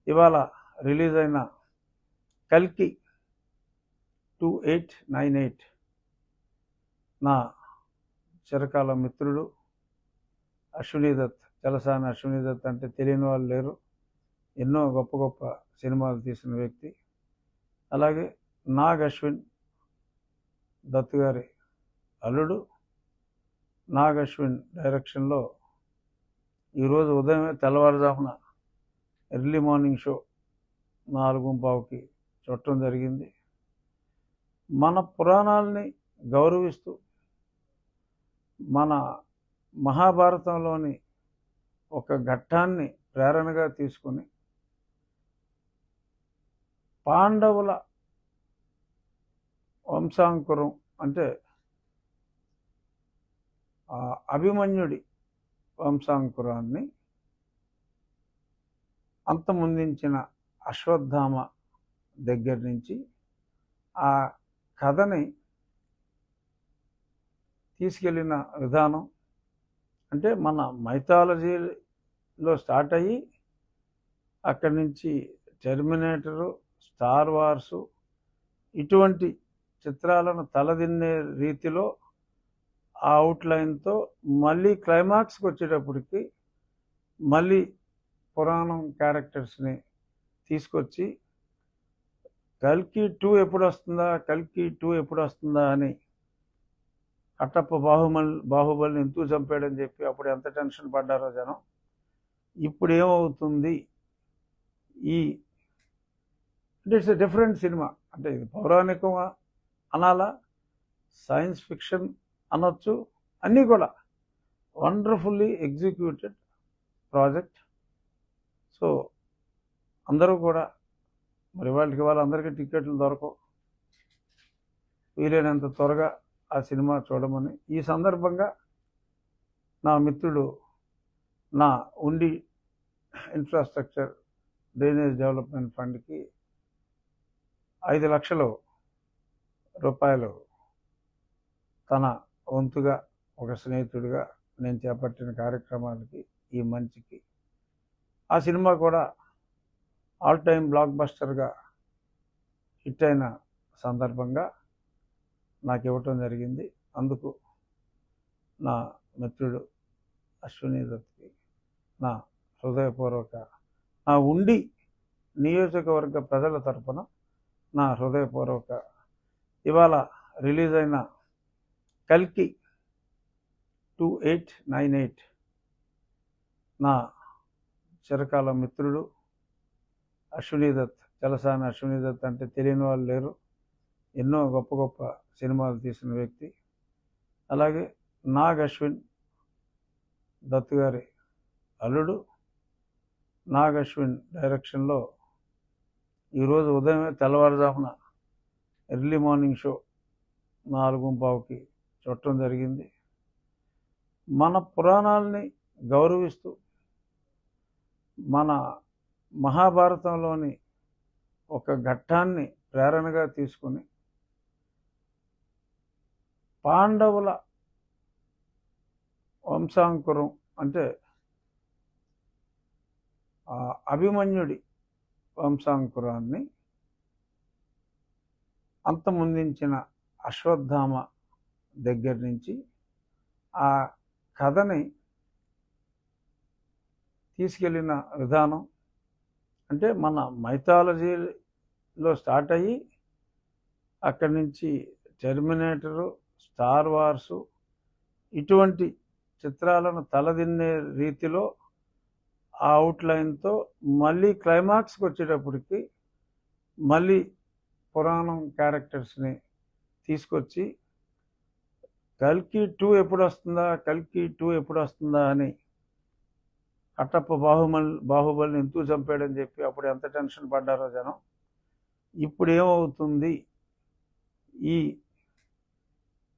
ఇవాళ రిలీజ్ అయిన కల్కి 2898 నా చిరకాల మిత్రుడు అశ్వినీ దత్. చలసాని అశ్వినీ దత్ అంటే తెలియని వాళ్ళు లేరు. ఎన్నో గొప్ప గొప్ప సినిమాలు తీసిన వ్యక్తి. అలాగే నాగ్ అశ్విన్ దత్ గారి అల్లుడు నాగ్ అశ్విన్ డైరెక్షన్లో ఈరోజు ఉదయమే తెల్లవారుజామున ఎర్లీ మార్నింగ్ షో 4:15కి చూడటం జరిగింది. మన పురాణాలని గౌరవిస్తూ మన మహాభారతంలోని ఒక ఘట్టాన్ని ప్రేరణగా తీసుకుని పాండవుల వంశాంకురం అంటే అభిమన్యుడి వంశాంకురాన్ని అంతమొందించిన అశ్వత్థామ దగ్గర నుంచి ఆ కథని తీసుకెళ్ళిన విధానం అంటే మన మైథాలజీలో స్టార్ట్ అయ్యి అక్కడి నుంచి టెర్మినేటరు, స్టార్ వార్సు ఇటువంటి చిత్రాలను తలదిన్నే రీతిలో ఆ అవుట్లైన్తో మళ్ళీ క్లైమాక్స్కి వచ్చేటప్పటికి మళ్ళీ పురాణం క్యారెక్టర్స్ని తీసుకొచ్చి కల్కి 2 ఎప్పుడు వస్తుందా అని కట్టప్ప బాహుబలిని ఎందుకు చంపాడని చెప్పి అప్పుడు ఎంత టెన్షన్ పడ్డారో జనం. ఇప్పుడు ఏమవుతుంది అంటే ఇట్స్ డిఫరెంట్ సినిమా. అంటే ఇది పౌరాణికం అనాలా, సైన్స్ ఫిక్షన్ అనొచ్చు, అన్నీ కూడా వండర్ఫుల్లీ ఎగ్జిక్యూటెడ్ ప్రాజెక్ట్. సో అందరూ కూడా మరి వాళ్ళందరికీ టికెట్లు దొరకవు, వీలైనంత త్వరగా ఆ సినిమా చూడమని ఈ సందర్భంగా నా మిత్రుడు నా ఉండి ఇన్ఫ్రాస్ట్రక్చర్ డ్రైనేజ్ డెవలప్మెంట్ ఫండ్కి 5 లక్షల రూపాయలు తన వంతుగా ఒక స్నేహితుడిగా నేను చేపట్టిన కార్యక్రమాలకి ఈ మంచికి ఆ సినిమా కూడా ఆల్ టైమ్ బ్లాక్ బస్టర్గా హిట్ అయిన సందర్భంగా నాకు ఇవ్వటం జరిగింది. అందుకు నా మిత్రుడు అశ్వినీ దత్కి నా హృదయపూర్వక, నా ఉండి నియోజకవర్గ ప్రజల తరపున నా హృదయపూర్వక ఇవాళ రిలీజ్ అయిన కల్కి 2898 నా చిరకాల మిత్రుడు అశ్వినీ దత్. చలసాని అశ్వినీ దత్ అంటే తెలియని వాళ్ళు లేరు. ఎన్నో గొప్ప గొప్ప సినిమాలు తీసిన వ్యక్తి. అలాగే నాగ్ అశ్విన్ దత్ గారి అల్లుడు నాగ్ అశ్విన్ డైరెక్షన్లో ఈరోజు ఉదయమే తెల్లవారుజామున ఎర్లీ మార్నింగ్ షో 4:15కి చూడటం జరిగింది. మన పురాణాలని గౌరవిస్తూ మన మహాభారతంలోని ఒక ఘట్టాన్ని ప్రేరణగా తీసుకుని పాండవుల వంశాంకురం అంటే అభిమన్యుడి వంశాంకురాన్ని అంతమొందించిన అశ్వత్థామ దగ్గర నుంచి ఆ కథని తీసుకెళ్ళిన విధానం అంటే మన మైథాలజీలో స్టార్ట్ అయ్యి అక్కడి నుంచి టెర్మినేటరు, స్టార్ వార్సు ఇటువంటి చిత్రాలను తలదిన్నే రీతిలో ఆ అవుట్లైన్తో మళ్ళీ క్లైమాక్స్కి వచ్చేటప్పటికి మళ్ళీ పురాణం క్యారెక్టర్స్ని తీసుకొచ్చి కల్కి 2 ఎప్పుడు వస్తుందా అని కట్టప్ప బాహుబలిని ఎందుకు చంపాడని చెప్పి అప్పుడు ఎంత టెన్షన్ పడ్డారో జనం. ఇప్పుడు ఏమవుతుంది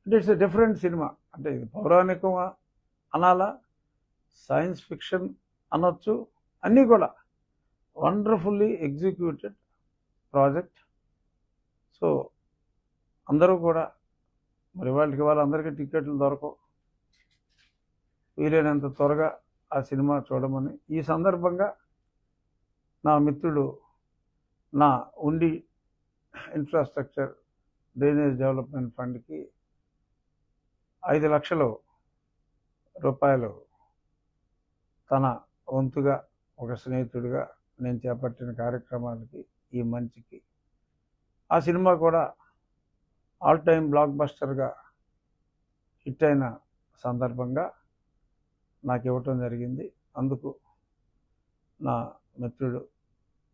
అంటే ఇట్స్ డిఫరెంట్ సినిమా. అంటే ఇది పౌరాణికం అనాలా, సైన్స్ ఫిక్షన్ అనొచ్చు, అన్నీ కూడా వండర్ఫుల్లీ ఎగ్జిక్యూటెడ్ ప్రాజెక్ట్. సో అందరూ కూడా మరి వాళ్ళందరికీ టికెట్లు దొరకవు, వీలైనంత త్వరగా ఆ సినిమా చూడమని ఈ సందర్భంగా నా మిత్రుడు నా ఉండి ఇన్ఫ్రాస్ట్రక్చర్ డ్రైనేజ్ డెవలప్మెంట్ ఫండ్కి 5 లక్షల రూపాయలు తన వంతుగా ఒక స్నేహితుడిగా నేను చేపట్టిన కార్యక్రమాలకి ఈ మంచికి ఆ సినిమా కూడా ఆల్ టైమ్ బ్లాక్ బస్టర్గా హిట్ అయిన సందర్భంగా నాకు ఇవ్వటం జరిగింది. అందుకు నా మిత్రుడు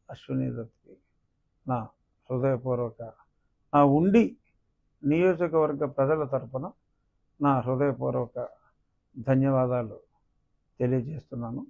అశ్విని దత్కి నా హృదయపూర్వక నా ఉండి నియోజకవర్గ ప్రజల తరపున నా హృదయపూర్వక ధన్యవాదాలు తెలియజేస్తున్నాను.